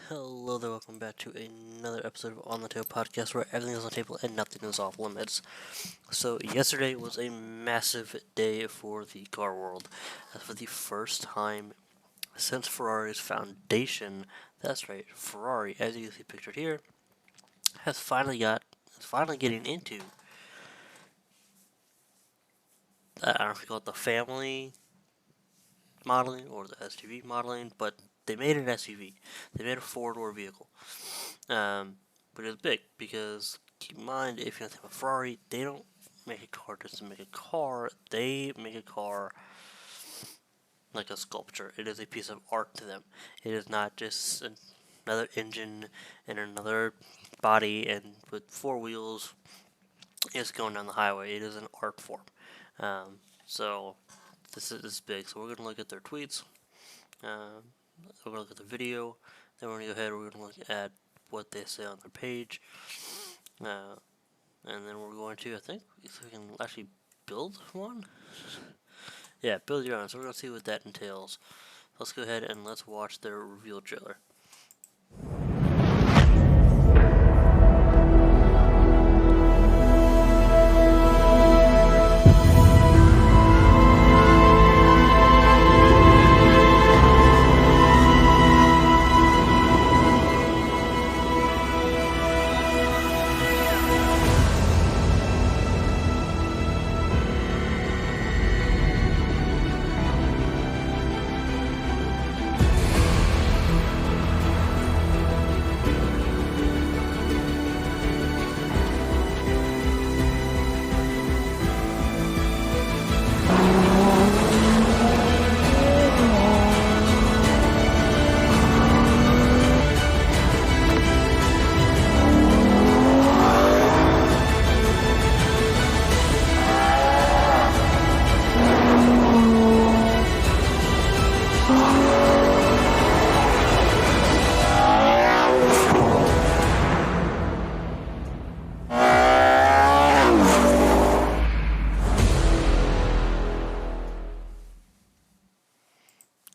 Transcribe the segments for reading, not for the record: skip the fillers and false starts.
Hello there, welcome back to another episode of On the Table podcast where everything is on the table and nothing is off limits. So, yesterday was a massive day for the car world. As for the first time since Ferrari's foundation, that's right, Ferrari, as you can see pictured here, is finally getting into, I don't know if you call it the family modeling or the SUV modeling, but they made an SUV. They made a four-door vehicle. But it's big because keep in mind, if you're think of Ferrari, they don't make a car just to make a car. They make a car like a sculpture. It is a piece of art to them. It is not just another engine and another body and with four wheels. It's going down the highway. It is an art form. So this is big. So we're gonna look at their tweets. We're gonna look at the video. Then we're gonna go ahead. We're gonna look at what they say on their page. And then we're going to, I think, if we can actually build one. Yeah, build your own. So we're going to see what that entails. Let's go ahead and let's watch their reveal trailer.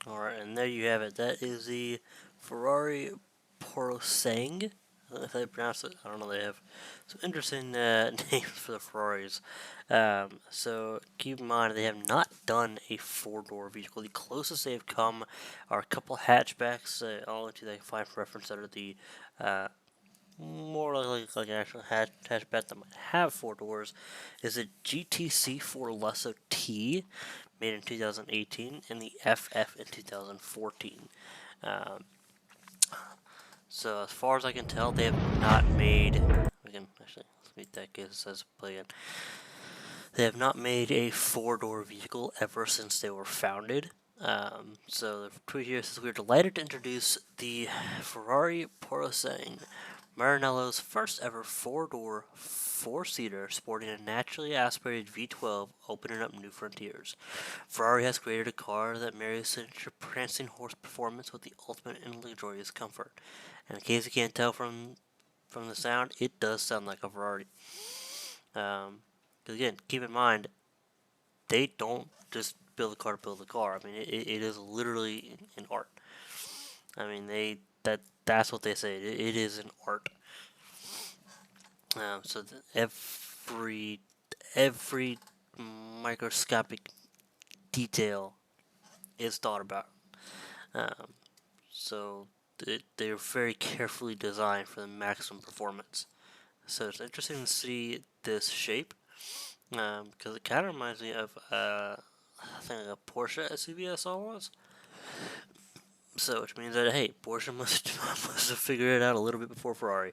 Alright, and there you have it. That is the Ferrari Porosang. If I pronounce it, I don't know. They have some interesting names for the Ferraris. So keep in mind they have not done a four-door vehicle. The closest they have come are a couple hatchbacks. All into they find reference that are the more like an actual hatchback that might have four doors. Is a GTC 4 Lesso T, made in 2018, and the FF in 2014. Um, so as far as I can tell, they have not made. We can actually let's meet that case. It says play in. They have not made a four-door vehicle ever since they were founded. So the tweet here says, "We are delighted to introduce the Ferrari Porosang, Maranello's first ever four-door, four-seater, sporting a naturally aspirated V12, opening up new frontiers. Ferrari has created a car that marries signature prancing horse performance with the ultimate in luxurious comfort. And in case you can't tell from the sound, it does sound like a Ferrari. Because again, keep in mind, they don't just build a car to build a car. I mean, it is literally an art. I mean, that's what they say. It is an art. So every microscopic detail is thought about. Um, so they're very carefully designed for the maximum performance. So it's interesting to see this shape because it kind of reminds me of I think like a Porsche SUV I saw once. So, which means that hey, Porsche must have figured it out a little bit before Ferrari.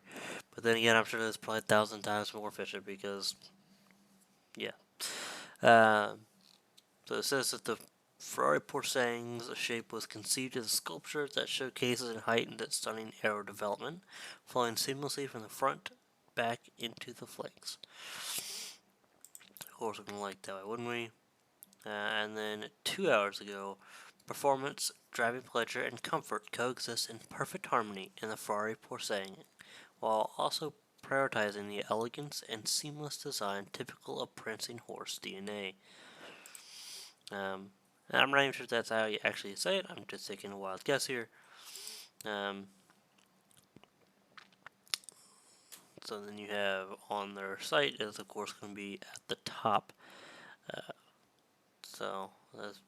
But then again, I'm sure it's probably 1,000 times more efficient because, yeah. So it says that the Ferrari Porosang's shape was conceived as a sculpture that showcases and heightens its stunning aero development, flowing seamlessly from the front, back, into the flanks. Of course, we're gonna like that way, wouldn't we? And then 2 hours ago, performance, driving pleasure, and comfort coexist in perfect harmony in the Ferrari Porosang, while also prioritizing the elegance and seamless design typical of prancing horse DNA. And I'm not even sure if that's how you actually say it. I'm just taking a wild guess here. So then you have on their site is of course going to be at the top. So that's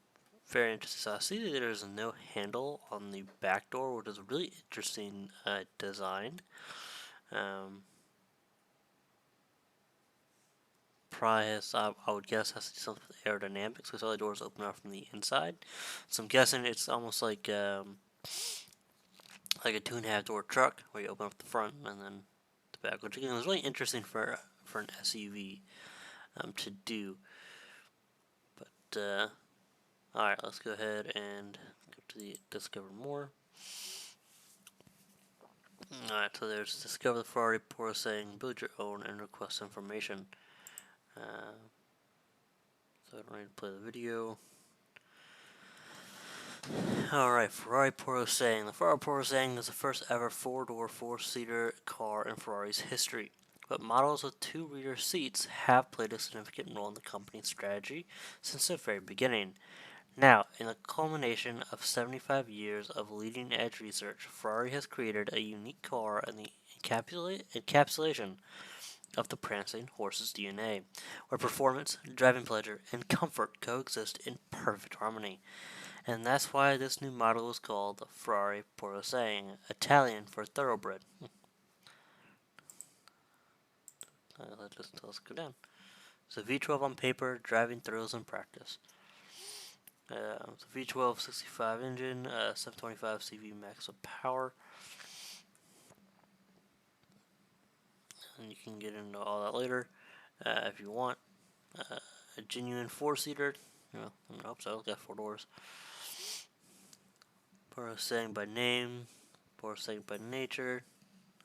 very interesting. So I see that there's no handle on the back door, which is a really interesting design. Um, Probably has, I would guess, has to do something with aerodynamics because all the doors open up from the inside. So I'm guessing it's almost like a 2.5 door truck where you open up the front and then the back, which again is really interesting for an SUV to do. But all right, let's go ahead and go to the discover more. Alright, so there's discover the Ferrari Poro saying build your own and request information. So I don't need to play the video. Alright, Ferrari Poro saying. The Ferrari Poro saying is the first ever 4-door, 4-seater car in Ferrari's history. But models with 2 rear seats have played a significant role in the company's strategy since the very beginning. Now, in the culmination of 75 years of leading-edge research, Ferrari has created a unique car in the encapsulation of the prancing horse's DNA, where performance, driving pleasure, and comfort coexist in perfect harmony. And that's why this new model is called the Ferrari Porosang, Italian for thoroughbred. Let's go down. So V12 on paper, driving thrills in practice. So V12 65 engine, 725 CV max of power. And you can get into all that later if you want. A genuine 4-seater. I hope so. It's got 4 doors. Porosang by name. Porosang by nature.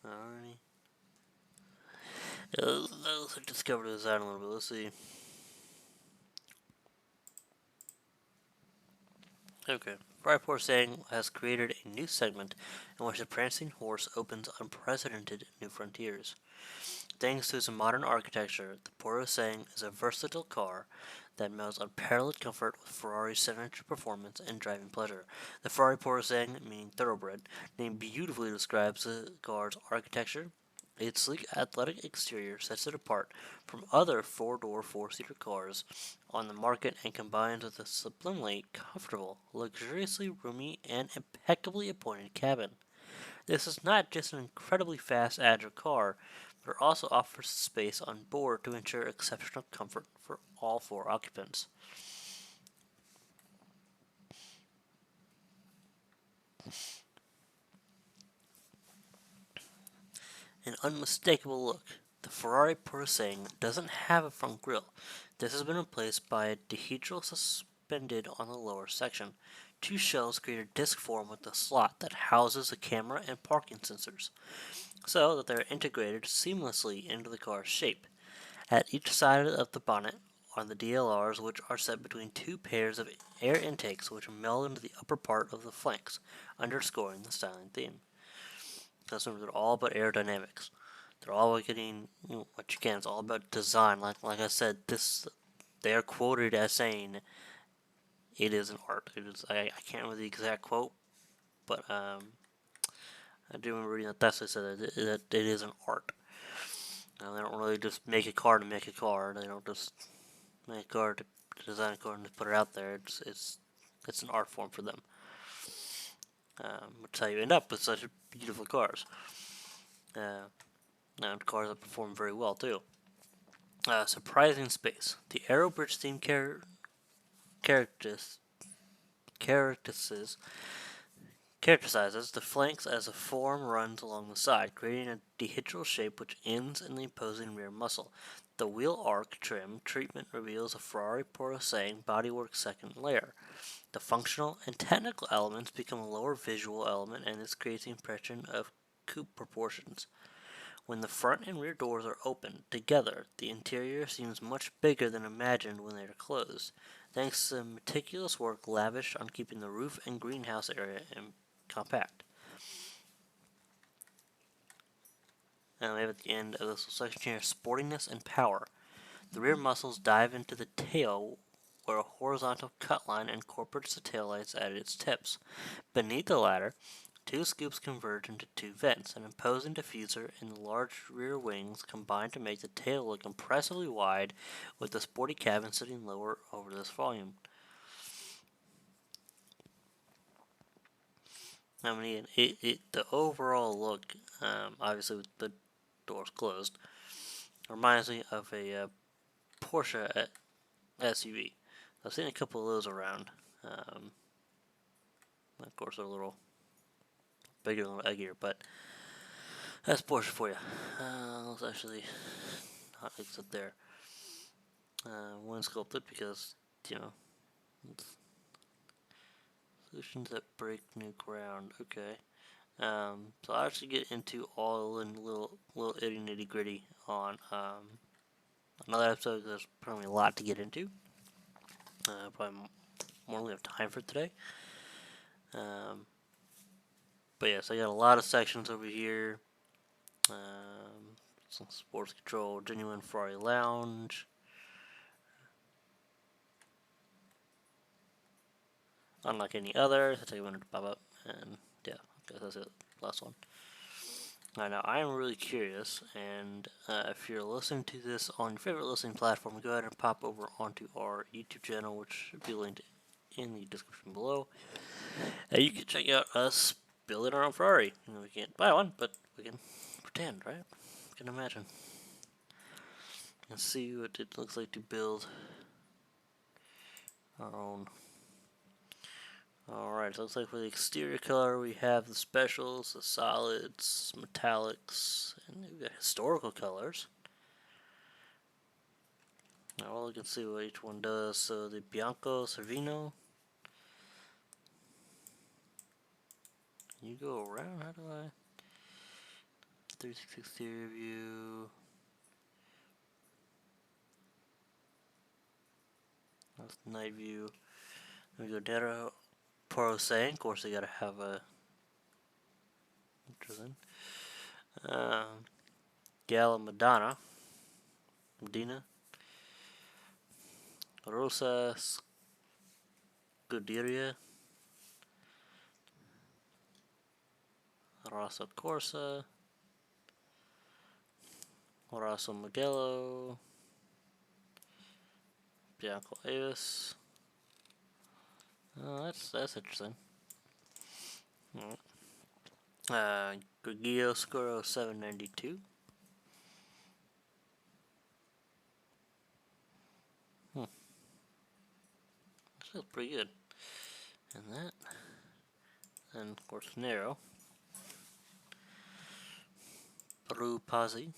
Alrighty. Let's discover the design a little bit. Let's see. Okay. Ferrari Porosang has created a new segment in which the prancing horse opens unprecedented new frontiers. Thanks to its modern architecture, the Porosang is a versatile car that melds unparalleled comfort with Ferrari's signature performance and driving pleasure. The Ferrari Porosang, meaning thoroughbred, name beautifully describes the car's architecture. Its sleek, athletic exterior sets it apart from other 4-door, 4-seater cars on the market and combines with a sublimely comfortable, luxuriously roomy, and impeccably appointed cabin. This is not just an incredibly fast, agile car, but it also offers space on board to ensure exceptional comfort for all 4 occupants. An unmistakable look. The Ferrari Porosang doesn't have a front grille. This has been replaced by a dihedral suspended on the lower section. 2 shells create a disc form with a slot that houses the camera and parking sensors, so that they are integrated seamlessly into the car's shape. At each side of the bonnet are the DLRs, which are set between 2 pairs of air intakes which meld into the upper part of the flanks, underscoring the styling theme. So they're all about aerodynamics. They're all about getting what you can. It's all about design. Like I said, they are quoted as saying it is an art. It is. I can't remember the exact quote, but I do remember reading that that's what they said that it is an art. They don't really just make a car to make a car. They don't just make a car to design a car and put it out there. It's an art form for them. Which is how you end up with such beautiful cars. And cars that perform very well too. Surprising space. The Aerobridge theme characterizes the flanks as a form runs along the side, creating a dihedral shape which ends in the opposing rear muscle. The wheel arc trim treatment reveals a Ferrari Porosang bodywork second layer. The functional and technical elements become a lower visual element, and this creates the impression of coupe proportions. When the front and rear doors are opened together, the interior seems much bigger than imagined when they are closed, thanks to the meticulous work lavished on keeping the roof and greenhouse area compact. And we have at the end of this section here, sportiness and power. The rear muscles dive into the tail, where a horizontal cut line incorporates the taillights at its tips. Beneath the latter, two scoops converge into two vents. An imposing diffuser and the large rear wings combine to make the tail look impressively wide, with the sporty cabin sitting lower over this volume. I mean, the overall look, obviously with the doors closed, reminds me of a Porsche SUV. I've seen a couple of those around. Of course, they're a little bigger, a little eggier, but that's Porsche for you. Let's actually not exit there. One sculpted because, you know, solutions that break new ground. Okay. So I'll actually get into all in little itty nitty gritty on another episode. There's probably a lot to get into. Probably more than we have time for today. But yes, I got a lot of sections over here. Some sports control, genuine Ferrari lounge. Unlike any other, I'll take a minute to pop up, and yeah, okay, that's it. Last one. Alright, now I am really curious, and if you're listening to this on your favorite listening platform, go ahead and pop over onto our YouTube channel, which should be linked in the description below. You can check out us building our own Ferrari. You know, we can't buy one, but we can pretend, right? We can imagine. And see what it looks like to build our own. Alright, so it looks like for the exterior color we have the specials, the solids, metallics, and we've got historical colors. Now we'll look and see what each one does. So the Bianco Cervino. Can you go around? How do I? 360 exterior view. That's the night view. Then we go down. Porosang, of course, they gotta have a. Interesting. Gala Medina. Rosa Scuderia. Rosa Corsa. Rosa Mugello. Bianco Avis. Oh, that's interesting. Grigio Scuro 792. That feels pretty good. And that. And of course Nero. Blue Pazzi.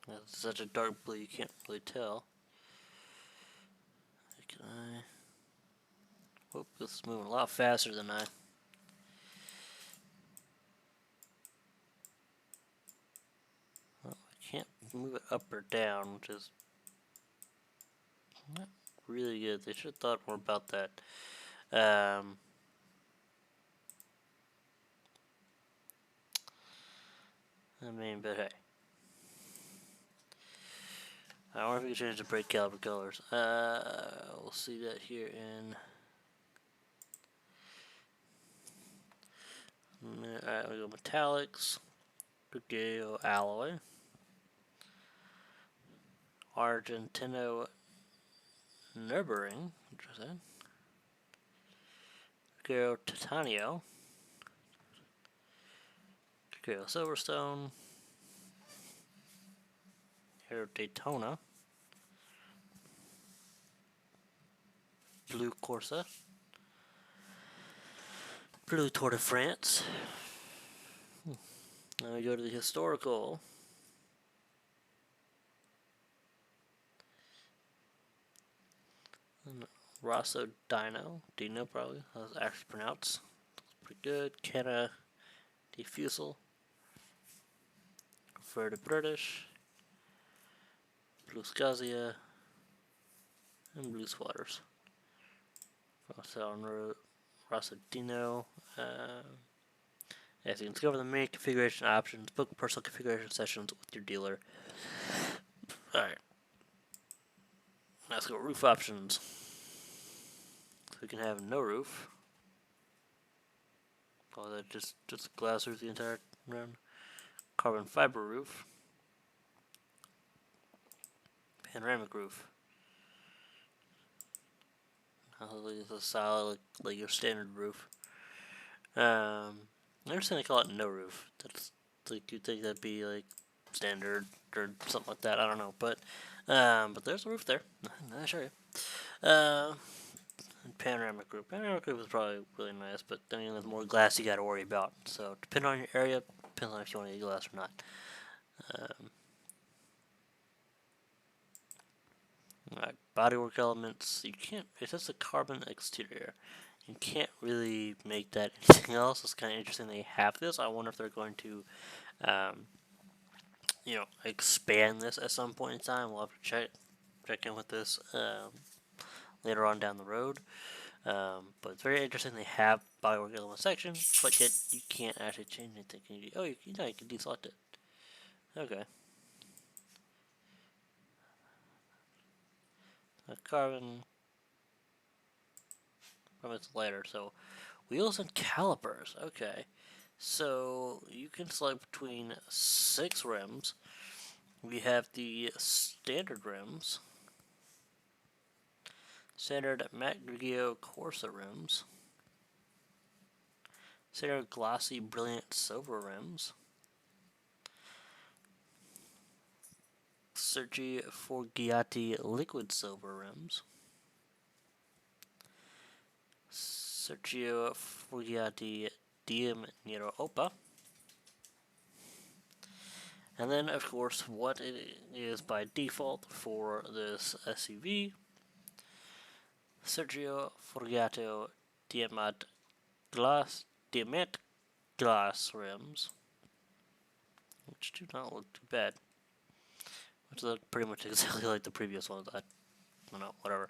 That's such a dark blue you can't really tell. Can I? Whoop, this is moving a lot faster than I. Well, I can't move it up or down, which is not really good. They should have thought more about that. I mean, but hey. I wonder if we can change the brake caliper colors. We'll see that here in. Alright, we go metallics, Grigio alloy, Argentino Nürburgring, interesting. Grigio Titanio, Grigio Silverstone, Aero Daytona, Blue Corsa, Blue Tour de France. Now we go to the historical. Rosso Dino probably, how it's actually pronounced. Pretty good. Canna Diffusal. Prefer to British. Blue Scazia. And Blue Swatters. Rosso Dino. As you can discover the main configuration options, book personal configuration sessions with your dealer. Alright. Let's go roof options. So we can have no roof. call that just glass roof the entire round. Carbon fiber roof. Panoramic roof. It's a solid, like your standard roof. I understand they call it no roof. That's like you'd think that'd be like standard or something like that. I don't know, but there's a roof there. I'll show you. Panoramic roof. Panoramic roof is probably really nice, but then there's more glass you got to worry about. So depending on your area, depends on if you want to get glass or not. Alright, bodywork elements. You can't. It's just a carbon exterior. You can't really make that anything else. It's kind of interesting they have this. I wonder if they're going to, um, expand this at some point in time. We'll have to check in with this later on down the road. But it's very interesting they have bodywork element section, but yet you can't actually change anything. You can deselect it. Okay. Carbon. It's lighter, so wheels and calipers. Okay, so you can select between 6 rims. We have the standard rims, standard matte Grigio Corsa rims, standard glossy brilliant silver rims, Sergi Forgiati liquid silver rims, Sergio Forgiati Diem Nero Opa. And then, of course, what it is by default for this SUV, Sergio Forgiato Diamant glass rims, which do not look too bad. Which look pretty much exactly like the previous ones. I don't know, whatever.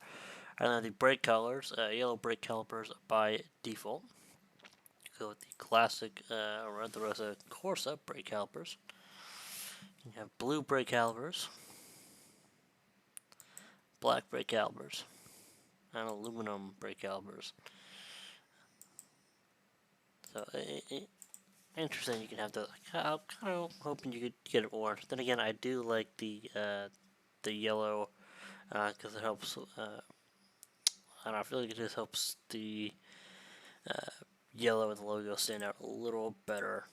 And then the brake colors, yellow brake calipers by default. Go with the classic Red Rosa Corsa brake calipers. You have blue brake calipers, black brake calipers, and aluminum brake calipers. So, interesting. You can have the. I'm kind of hoping you could get it orange. Then again, I do like the yellow because it helps. I don't know. I feel like it just helps the yellow and the logo stand out a little better.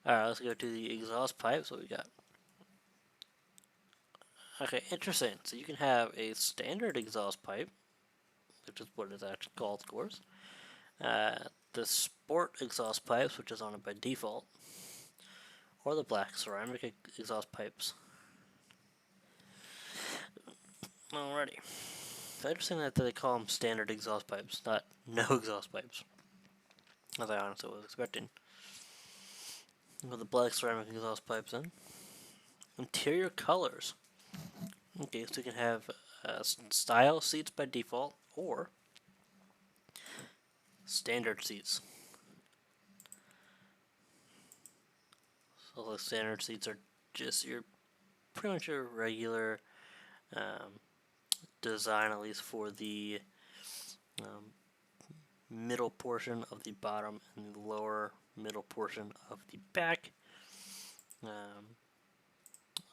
Alright, let's go to the exhaust pipes. What we got? Okay, interesting. So you can have a standard exhaust pipe, which is what it's actually called, of course. The sport exhaust pipes, which is on it by default, or the black ceramic exhaust pipes. Alrighty. It's interesting that they call them standard exhaust pipes, not no exhaust pipes, as I honestly was expecting. With the black ceramic exhaust pipes in. Interior colors. Okay, so you can have style seats by default, or standard seats. So the standard seats are just your pretty much your regular design, at least for the middle portion of the bottom and the lower middle portion of the back,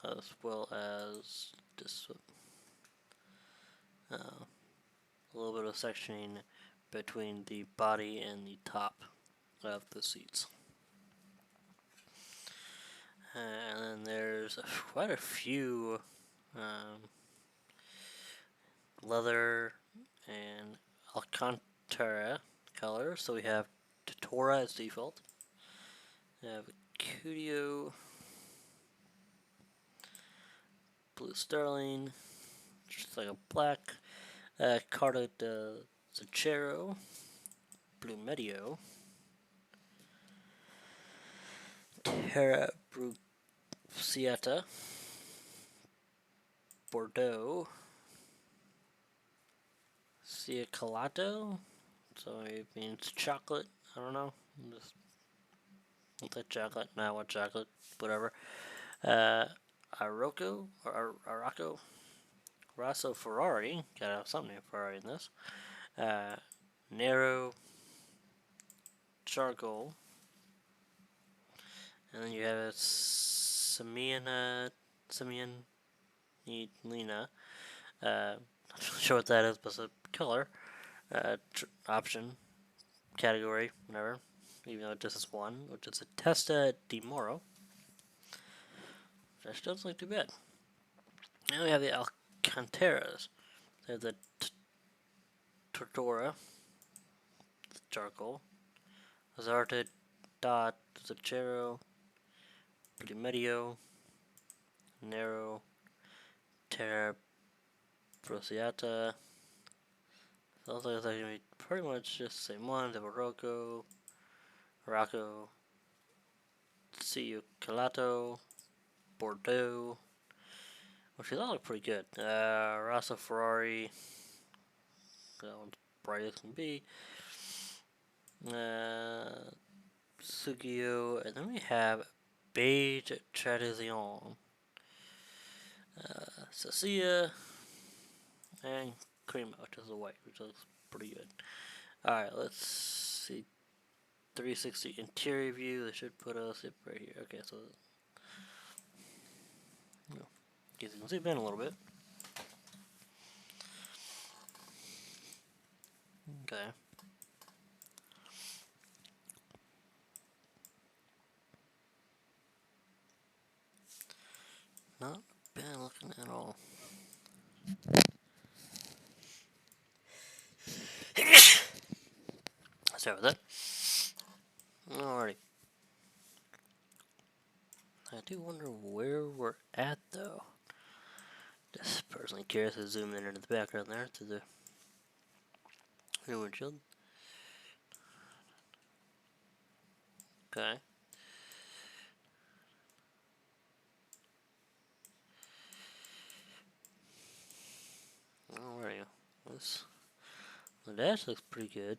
as well as just a little bit of sectioning between the body and the top of the seats. And then there's quite a few leather and Alcantara colors. So we have Tatora as default. We have Cudio, Blue Sterling, just like a black. Carta de Zacchero, Blue Medio, Terra Bruciata, Bordeaux, Ciacalato, so it means chocolate, I don't know, just that chocolate, now what chocolate, whatever. Arocco, Rosso Ferrari, gotta have something named Ferrari in this. Nero, charcoal. And then you have a Simeon Lena. Not really sure what that is, but it's a color. Option, category, whatever. Even though it just is one, which is a Testa di Moro. Which doesn't look too bad. And we have the Alcantaras. They have the Tortora, the charcoal. Azarte da Zacchero, Primedio, Nero, Terra Prociata. Sounds like it's going to be pretty much just the same one. The Rocco, Ciu Calato, Bordeaux, which all look pretty good. Rosso Ferrari, that one's bright as can be. Sugio, and then we have Beige Tradition, Cecilia, and Crema, which is the white, which looks pretty good. Alright, let's see. 360 interior view, they should put us right here. Okay, so you can zoom in a little bit. Okay. Not bad looking at all. Sorry about that. Alrighty. I do wonder where we're at though. Just personally curious to zoom in into the background there to the new windshield. Okay. Alrighty. The dash looks pretty good.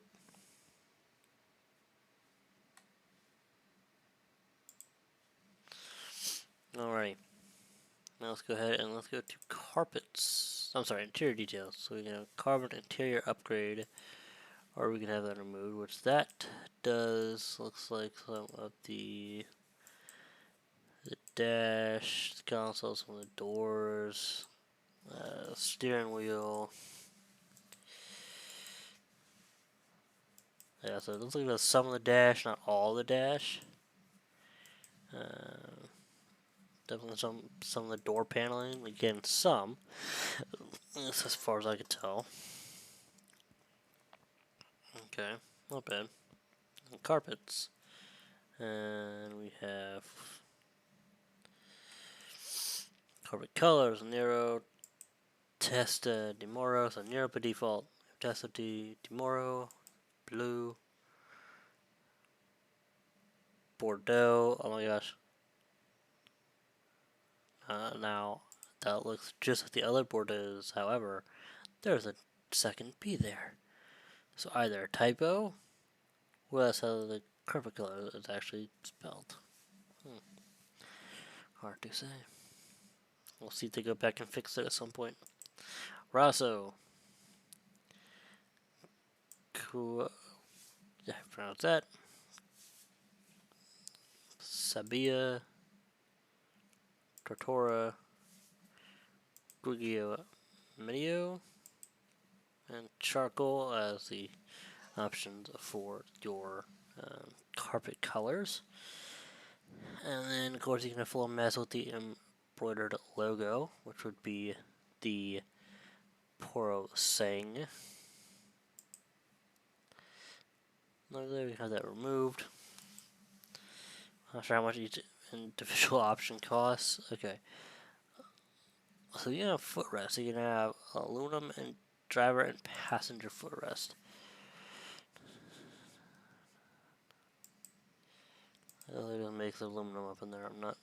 Alrighty. Now let's go ahead and let's go to carpets. I'm sorry, interior details. So we can have carbon interior upgrade, or we can have that removed, which that does. Looks like some of the dash, the console, some of the doors, steering wheel. Yeah, so it looks like that's some of the dash, not all the dash. Definitely some of the door paneling. Again, some. That's as far as I could tell. Okay, not bad. And carpets. And we have carpet colors, Nero, Testa di Moro, so Nero by default, Testa di Moro, blue, Bordeaux, oh my gosh. Now, that looks just like the other Bordeaux's, however, there's a second B there. So either a typo, or that's how the carpet color is actually spelled. Hard to say. We'll see if they go back and fix it at some point. Rosso. Cool. Yeah, pronounce that. Sabia. Tortora. Grigio Medio. And charcoal as the options for your carpet colors. And then, of course, you can have full mess with the embroidered logo, which would be the Poro Sang. There we have that removed. Not sure how much each individual option costs. Okay. So you can have footrest. You can have aluminum and driver and passenger footrest. It doesn't make the aluminum up in there. I'm not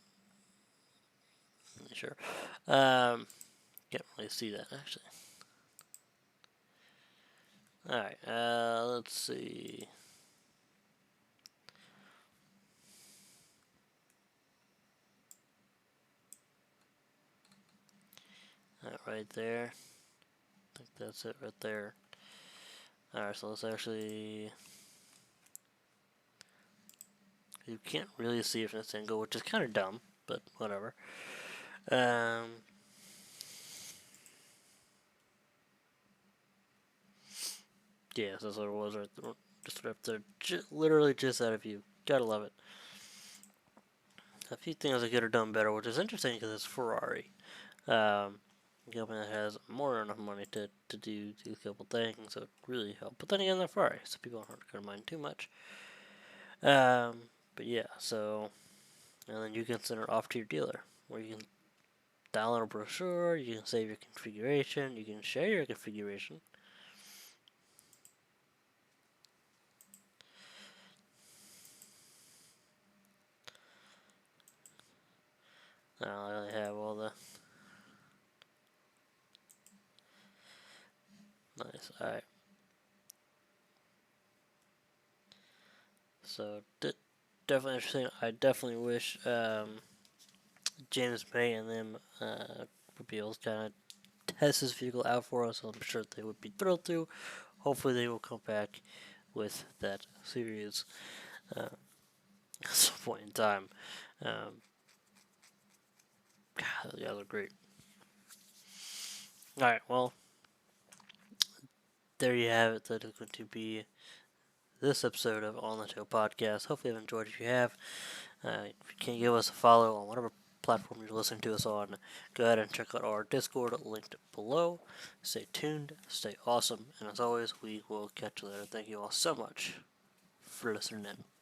really sure. Can't really see that actually. Alright, let's see. That right there. I think that's it right there. Alright, so let's actually You can't really see it from this angle, which is kind of dumb, but whatever. Yeah, that's what it was right there. Just right up there. Literally just out of view. Gotta love it. A few things I could have done better, which is interesting because it's Ferrari. Um, a company that has more than enough money to do a couple things, so it really helped. But then again, they're Ferrari, so people aren't going to mind too much. But yeah, so, and then you can send it off to your dealer, where you can download a brochure, you can save your configuration, you can share your configuration. I don't really have all the nice. Alright, so definitely interesting. I definitely wish James May and them would be able to kind of test this vehicle out for us. I'm sure they would be thrilled to. Hopefully, they will come back with that series at some point in time. Um, God, the guys are great. All right, well, there you have it. That is going to be this episode of On the Tail Podcast. Hopefully, you've enjoyed. If you have, if you can give us a follow on whatever platform you're listening to us on, go ahead and check out our Discord linked below. Stay tuned, stay awesome, and as always, we will catch you later. Thank you all so much for listening in.